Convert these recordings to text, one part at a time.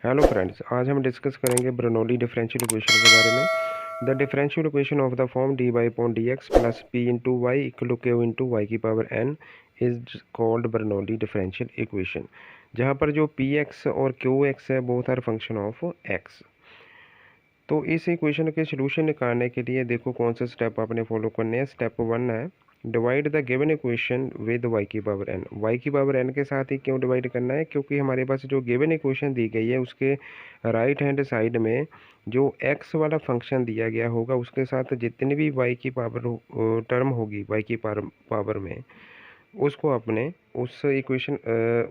Hello friends, आज हम discuss करेंगे बर्नौली डिफरेंशियल इक्वेशन के बारे में। The differential equation of the form D Y upon D X plus P into Y equal to Q into Y की power N is called Bernoulli differential equation, जहाँ पर जो P X और Q X है both are function of X. तो इस equation के solution निकालने के लिए देखो कौन से स्टेप आपने फॉलो करने हैं। स्टेप 1 है divide the given equation with Y की पावर एन। वाई की पावर एन के साथ ही क्यों डिवाइड करना है? क्योंकि हमारे पास जो गिवन इक्वेशन दी गई है उसके राइट हैंड साइड में जो एक्स वाला फंक्शन दिया गया होगा उसके साथ जितनी भी वाई की पावर टर्म होगी वाई की पावर में, उसको अपने उस इक्वेशन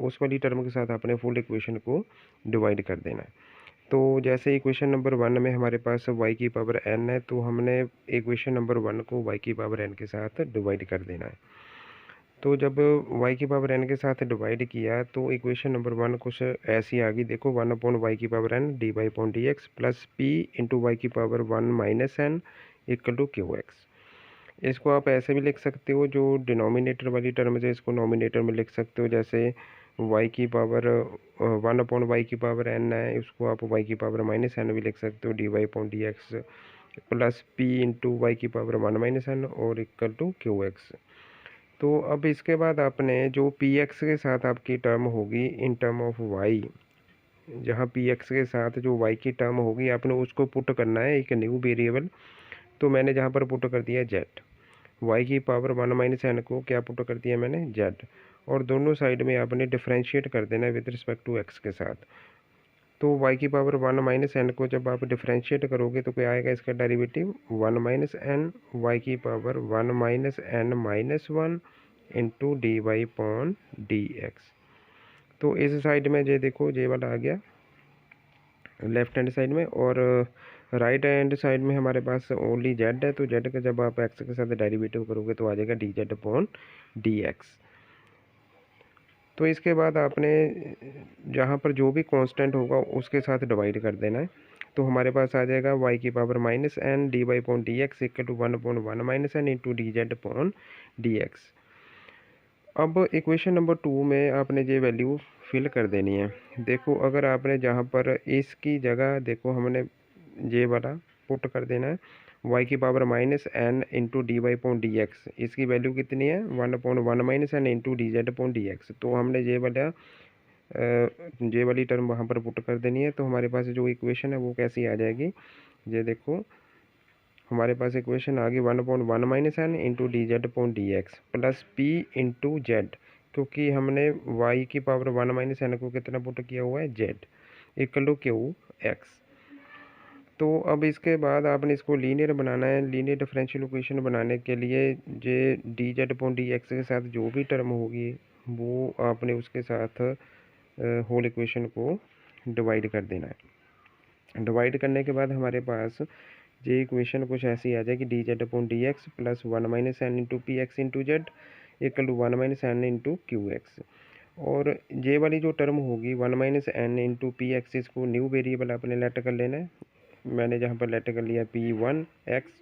उस वाली टर्म के साथ अपने फुल इक्वेशन को डिवाइड कर देना है। तो जैसे इक्वेशन नंबर 1 में हमारे पास y की पावर n है, तो हमने इक्वेशन नंबर 1 को y की पावर n के साथ डिवाइड कर देना है। तो जब y की पावर n के साथ डिवाइड किया तो इक्वेशन नंबर 1 कुछ ऐसी आ गई। देखो 1 अपॉन वाई की power n D Y upon D X plus P into Y की power 1 minus N equal to Q X. इसको आप ऐसे भी लिख सकते हो, जो डिनोमिनेटर वाली टर्म है इसको नोमिनेटर में लिख सकते हो। जैसे y की पावर 1 अपॉन वाई की पावर n है, उसको आप y की पावर माइनस एन भी लिख सकते हो, D Y upon D X plus P into Y की पावर 1 माइनस एन और इक्वल टू क्यू एक्स। तो अब इसके बाद आपने जो पी एक्स के साथ आपकी टर्म होगी इन टर्म ऑफ y, जहाँ पी एक्स के साथ जो y की टर्म होगी आपने उसको पुट करना है एक न्यू वेरिएबल। तो मैंने जहाँ पर पुट कर दिया z, y की पावर 1 माइनस एन को क्या पुट कर दिया मैंने z, और दोनों साइड में आपने डिफरेंशिएट कर देना है विद रिस्पेक्ट टू x के साथ। तो y की पावर 1 माइनस एन को जब आप डिफरेंशिएट करोगे तो क्या आएगा इसका डेरिवेटिव 1 माइनस एन वाई की power 1 minus N minus 1 into D Y upon D X. तो इस साइड में ये देखो ये वाला आ गया लेफ्ट हैंड साइड में, और राइट हैंड साइड में हमारे पास ओनली जेड है। तो जेड का जब आप एक्स के साथ डेरिवेटिव करोगे तो आ जाएगा D Z upon D X. तो इसके बाद आपने जहाँ पर जो भी कांस्टेंट होगा उसके साथ डिवाइड कर देना है। तो हमारे पास आ जाएगा y की power minus N D Y upon D X equal to 1 upon 1 minus N into D Z upon D X. अब इक्वेशन नंबर 2 में आपने ये वैल्यू फिल कर देनी है। देखो अगर आपने जहाँ पर इसकी जगह देखो हमने ये वाला पुट कर देना है y की power minus N into D Y upon D X. इसकी वैल्यू कितनी है 1 upon 1 minus N into D Z upon D X. तो हमने ये वाली टर्म वहाँ पर पुट कर देनी है। तो हमारे पास जो इक्वेशन है वो कैसी आ जाएगी, ये देखो हमारे पास इक्वेशन आ गई 1 upon 1 minus N into D Z upon D X plus P into Z, क्योंकि हमने y की पावर 1 माइनस एन को कितना पुट किया हुआ है z equal to Q X. तो अब इसके बाद आपने इसको लीनियर बनाना है। लीनियर डिफरेंशियल इक्वेशन बनाने के लिए जे D Z upon D X के साथ जो भी टर्म होगी वो आपने उसके साथ होल इक्वेशन को डिवाइड कर देना है। डिवाइड करने के बाद हमारे पास ये इक्वेशन कुछ ऐसी आ जाएगी D Z upon D X plus 1 minus N into P X into Z equal to 1 minus N into Q X. और ये वाली जो टर्म होगी 1 minus N into P X, इसको न्यू वेरिएबल आपने लेट कर लेना है। मैंने जहाँ पर लेट कर लिया पी वन एक्स,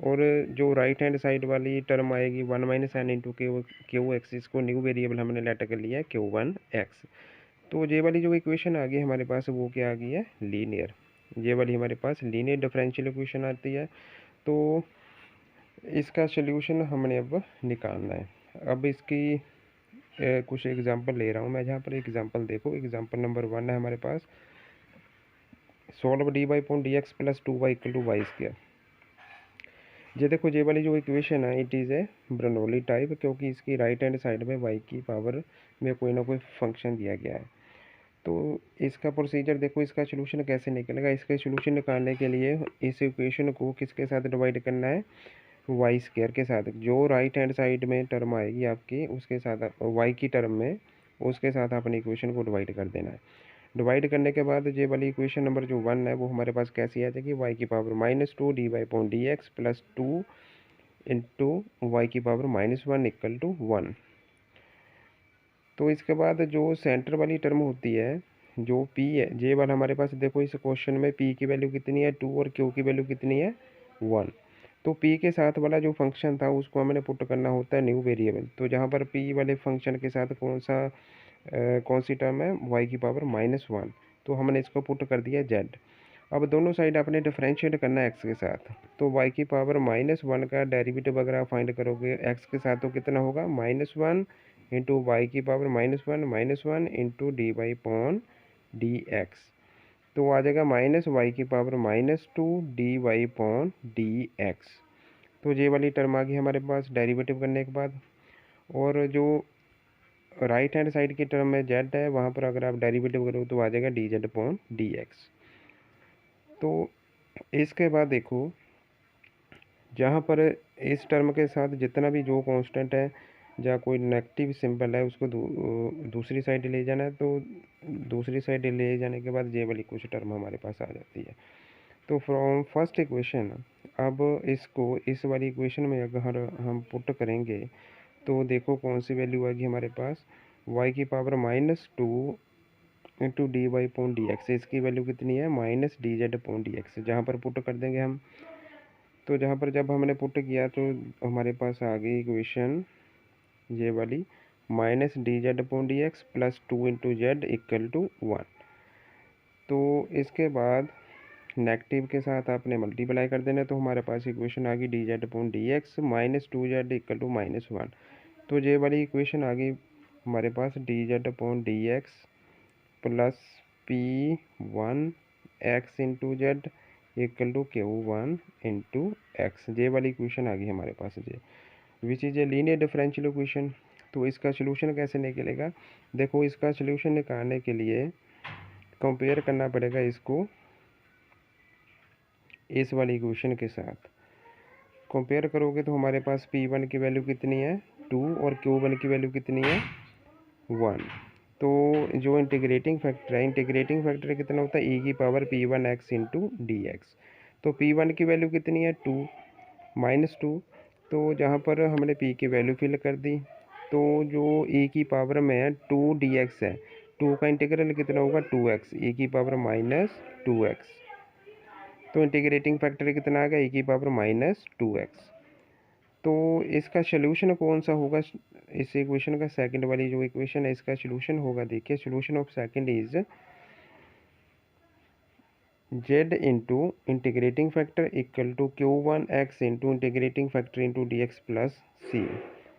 और जो राइट हैंड साइड वाली टर्म आएगी 1 minus N into Q X, इसको न्यू वेरिएबल हमने लेट कर लिया है क्यू वन एक्स। तो ये वाली जो इक्वेशन आ गई हमारे पास वो क्या आ गई है लीनियर। ये वाली हमारे पास लीनियर डिफरेंशियल इक्वेशन आती है। तो इसका सोल्यूशन हमने अब निकालना है। अब इसकी कुछ एग्जांपल ले रहा हूँ मैं, जहाँ पर एग्जांपल देखो एग्जांपल नंबर 1 है हमारे पास solve D Y upon D X plus 2y equal to Y square. ये देखो ये वाली जो इक्वेशन है it is a Bernoulli type, क्योंकि इसकी राइट हैंड साइड में y की पावर में कोई ना कोई फंक्शन दिया गया है। तो इसका प्रोसीजर देखो, इसका सोल्यूशन कैसे निकलेगा। इसका सोल्यूशन निकालने के लिए इस इक्वेशन को किसके साथ डिवाइड करना है वाई स्क्वायर के साथ। जो राइट हैंड साइड में टर्म आएगी आपकी उसके साथ वाई की टर्म में उसके साथ अपनी इक्वेशन को डिवाइड कर देना है। डिवाइड करने के बाद ये वाली इक्वेशन नंबर जो 1 है वो हमारे पास कैसी आ जाएगी y की power -2 D Y upon D X plus 2 into Y की पावर -1 इक्वल टू 1। तो इसके बाद जो सेंटर वाली टर्म होती है जो p है, ये वाला हमारे पास देखो इस क्वेश्चन में p की वैल्यू कितनी है 2 और q की वैल्यू कितनी है 1। तो p के साथ वाला जो फंक्शन था उसको हमने पुट करना होता है न्यू वेरिएबल। तो जहाँ पर p वाले फंक्शन के साथ कौन सी टर्म है y की पावर -1, तो हमने इसको पुट कर दिया जेड। अब दोनों साइड आपने डिफरेंशिएट करना है एक्स के साथ, तो वाई की पावर -1 का डेरिवेटिव अगर आप फाइंड करोगे एक्स के साथ तो कितना होगा, -1 इंटू वाई की power -1 into D Y upon D X, तो आ जाएगा -y की power -2 D Y upon D X. तो ये वाली टर्म आ गई हमारे पास डेरिवेटिव करने के बाद। और जो राइट हैंड साइड की टर्म में जेड है वहाँ पर अगर आप डेरिवेटिव करो तो आ जाएगा D Z upon D X. तो इसके बाद देखो, जहाँ पर इस टर्म के साथ जितना भी जो कांस्टेंट है या कोई नेगेटिव सिंबल है उसको दूसरी साइड ले जाना है, तो दूसरी साइड ले जाने के बाद ये वाली कुछ टर्म हमारे पास आ जाती है। तो फ्रॉम फर्स्ट इक्वेशन, अब इसको इस वाली इक्वेशन में अगर हम पुट करेंगे तो देखो कौन सी वैल्यू आएगी हमारे पास, y की power -2 into D Y upon D X, इसकी वैल्यू कितनी है, -D Z upon D X. जहाँ पर पुट कर देंगे हम, तो जहाँ पर जब हमने पुट किया तो हमारे पास आ गई इक्वेशन ये वाली, -D Z upon D X plus 2 into Z equal to 1। तो इसके बाद नेगेटिव के साथ आपने मल्टीप्लाई कर देना, तो हमारे पास इक्वेशन आ गई D Z upon D X -2 Z equal to -1। तो ये वाली इक्वेशन आ गई हमारे पास D Z upon D X plus P1 X into Z equal to Q1 into X. ये वाली इक्वेशन आ गई हमारे पास ये, which is a linear differential equation. तो इसका सोल्यूशन कैसे निकलेगा, देखो इसका सोल्यूशन निकालने के लिए कंपेयर करना पड़ेगा इसको इस वाली इक्वेशन के साथ। कंपेयर करोगे तो हमारे पास P1 की वैल्यू कितनी है 2 और Q1 की वैल्यू कितनी है 1। तो जो इंटीग्रेटिंग फैक्टर है, इंटीग्रेटिंग फैक्टर कितना होता है, e की power P1 X into D X. तो P1 की वैल्यू कितनी है 2 -2, तो जहाँ पर हमने P की वैल्यू फिल कर दी, तो जो e की पावर में है 2 डी एक्स है, 2 का इंटीग्रल कितना होगा 2x, e की पावर -2x। तो इंटीग्रेटिंग फैक्टर कितना आ गया, e की पावर -2x। तो इसका सोल्यूशन कौन सा होगा, इस इक्वेशन का सेकंड वाली जो इक्वेशन है इसका सोल्यूशन होगा, देखिए solution of second is z into integrating factor equal to Q1 X into integrating factor into D X plus C.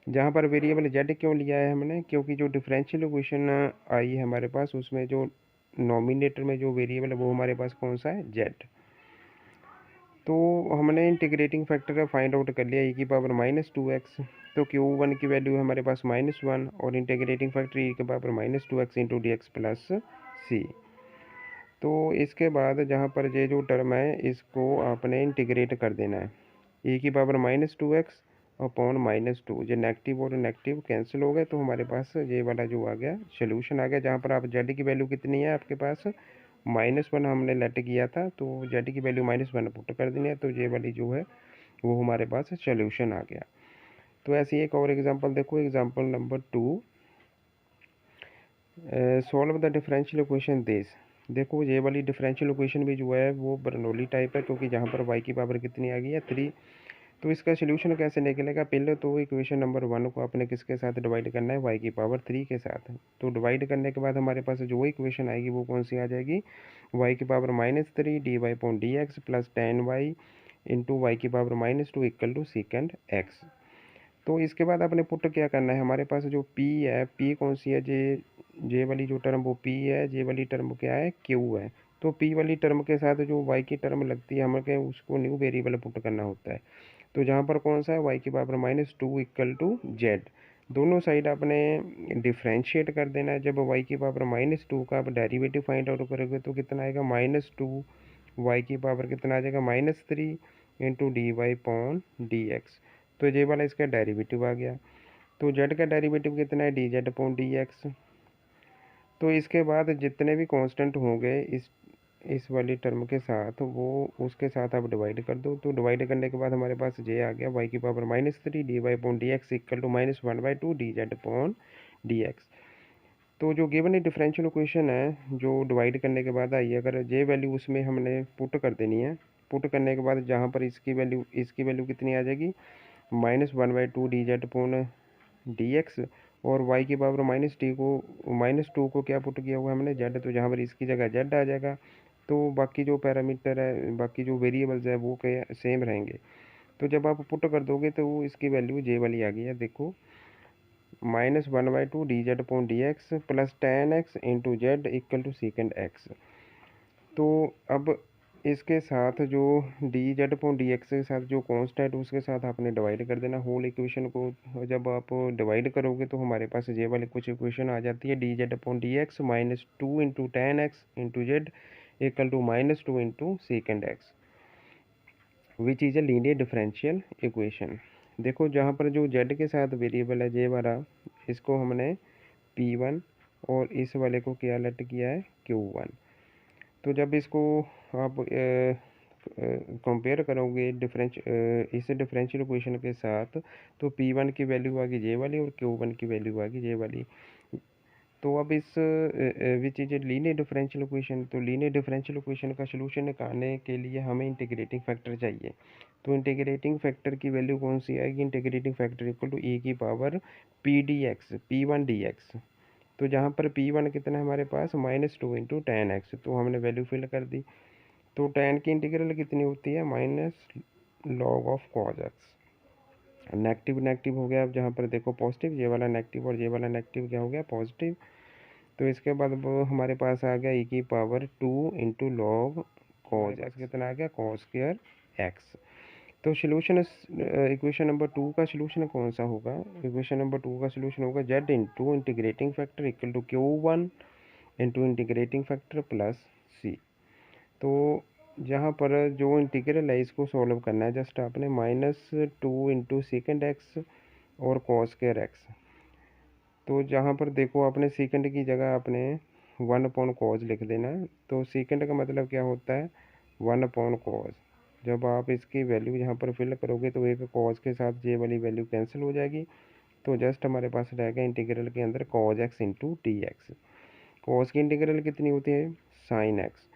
जहाँ पर वेरिएबल z क्यों लिया है हमने, क्योंकि जो डिफरेंशियल इक्वेशन आई है हमारे पास उसमें जो नॉमिनेटर में जो वेरिएबल है वो हमारे पास कौन सा है, z। तो हमने इंटीग्रेटिंग फैक्टर फाइंड आउट कर लिया e की पावर -2x, तो Q1 की वैल्यू है हमारे पास -1 और इंटीग्रेटिंग फैक्टर e की power -2x into D X plus C. तो इसके बाद जहाँ पर ये जो टर्म है इसको आपने इंटीग्रेट कर देना है, e की पावर -2x अपॉन -2, ये नेगेटिव और नेगेटिव कैंसिल हो गए, तो हमारे पास ये वाला जो आ गया सोल्यूशन आ गया। जहाँ पर आप z की वैल्यू कितनी है आपके पास -1 हमने लेट किया था, तो z की वैल्यू -1 पुट कर देनी है, तो ये वाली जो है वो हमारे पास सोल्यूशन आ गया। तो ऐसी एक और एग्जांपल देखो, example number 2, solve the differential equation this. देखो ये वाली डिफरेंशियल इक्वेशन भी जो है वो बर्नौली टाइप है, क्योंकि जहाँ पर y की पावर कितनी आ गई है 3। तो इसका सोल्यूशन कैसे निकलेगा, पहले तो इक्वेशन नंबर 1 को आपने किसके साथ डिवाइड करना है, y की पावर 3 के साथ। तो डिवाइड करने के बाद हमारे पास जो इक्वेशन आएगी वो कौन सी आ जाएगी, y की power -3 D Y upon D X plus 10y into Y की power -2 equal to second X. तो इसके बाद आपने पुट क्या करना है, हमारे पास जो p है, p कौन सी है, जे वाली जो टर्म वो p है, जे वाली टर्म क्या है q है। तो p वाली टर्म के साथ जो y की टर्म लगती है हमें उसको न्यू वेरिएबल पुट करना होता है। तो जहाँ पर कौन सा है y की पावर -2 इक्वल टू z, दोनों साइड आपने डिफ्रेंशिएट कर देना है। जब y की पावर -2 का आप डेरिवेटिव फाइंड आउट करोगे तो कितना आएगा, -2 y की पावर कितना आ जाएगा -3 into D Y upon D X. तो ये वाला इसका डेरिवेटिव आ गया। तो z का डेरिवेटिव कितना है, D Z upon D X. तो इसके बाद जितने भी कांस्टेंट होंगे इस वाली टर्म के साथ वो उसके साथ आप डिवाइड कर दो। तो डिवाइड करने के बाद हमारे पास ये आ गया y की power -3 D Y upon D X equal to -1/2 D Z upon D X. तो जो गिवन डिफरेंशियल इक्वेशन है जो डिवाइड करने के बाद आई है, अगर ये वैल्यू उसमें हमने पुट कर देनी है, पुट करने के बाद जहाँ पर इसकी वैल्यू कितनी आ जाएगी, -1/2 D Z upon D X और y की पावर -2 को क्या पुट किया हुआ है हमने, z, तो जहाँ पर इसकी जगह z आ जाएगा। तो बाकी जो पैरामीटर है, बाकी जो वेरिएबल्स है वो क्या सेम रहेंगे। तो जब आप पुट कर दोगे तो वो इसकी वैल्यू j वाली आ गई है, देखो -1/2 dz/dx plus tan x into Z equal to second X. तो अब इसके साथ जो dz/dx के साथ जो कांस्टेंट उसके साथ आपने डिवाइड कर देना होल इक्वेशन को। जब आप डिवाइड करोगे तो हमारे पास ये वाली कुछ इक्वेशन आ जाती है, dz/dx -2 into tan X into Z equal to -2 into second X, which is a linear differential equation. देखो जहाँ पर जो z के साथ वेरिएबल है ये वाला, इसको हमने p1 और इस वाले को क्या लेट किया है q1। तो जब इसको आप कंपेयर करोगे इस डिफरेंशियल इक्वेशन के साथ, तो p1 की वैल्यू आ गई ये वाली और q1 की वैल्यू आ गई ये वाली। तो अब इस which is a linear differential equation, तो लीनियर डिफरेंशियल इक्वेशन का सोल्यूशन निकालने के लिए हमें इंटीग्रेटिंग फैक्टर चाहिए। तो इंटीग्रेटिंग फैक्टर की वैल्यू कौन सी आएगी, integrating factor equal to e की power P D X p1 dx। तो जहाँ पर p1 कितना है हमारे पास -2 इंटू टेन एक्स, तो हमने वैल्यू फिल कर दी। तो टेन की इंटीग्रल कितनी होती है, -log of cos x। Negative negative हो गया, अब जहाँ पर देखो पॉजिटिव, ये वाला नेगेटिव और ये वाला नेगेटिव क्या हो गया पॉजिटिव। तो इसके बाद वो हमारे पास आ गया e की power 2 into log cos x, कितना आ गया cos स्क्वायर एक्स। तो सोल्यूशन इक्वेशन नंबर 2 का सोल्यूशन कौन सा होगा, इक्वेशन नंबर 2 का सोल्यूशन होगा z into integrating factor equal to q1 into integrating factor plus c। तो जहाँ पर जो इंटीग्रल है इसको सॉल्व करना है, जस्ट आपने -2 इंटू सेकेंड एक्स और cos स्क्वायर एक्स। तो जहाँ पर देखो आपने सेकंड की जगह आपने 1/cos लिख देना है। तो सेकंड का मतलब क्या होता है 1/cos। जब आप इसकी वैल्यू यहाँ पर फिल करोगे तो एक cos के साथ ये वाली वैल्यू कैंसिल हो जाएगी। तो जस्ट हमारे पास रहेगा इंटीग्रल के अंदर cos x into D x. cos की इंटीग्रल कितनी होती है sin x।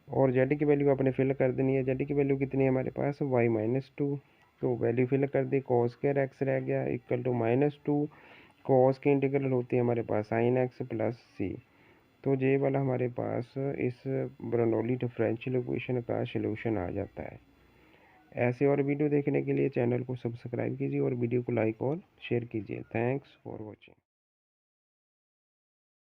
और z की वैल्यू आपने फिल कर देनी है, z की वैल्यू कितनी है हमारे पास y-2। तो वैल्यू फिल कर दी, cos स्क्वायर एक्स रह गया इक्वल टू -2, cos की इंटीग्रल होती है हमारे पास sin x प्लस c। तो ये वाला हमारे पास इस बर्नौली डिफरेंशियल इक्वेशन का सलूशन आ जाता है। ऐसे और वीडियो देखने के लिए चैनल को सब्सक्राइब कीजिए और वीडियो को लाइक और शेयर कीजिए। Thanks for watching.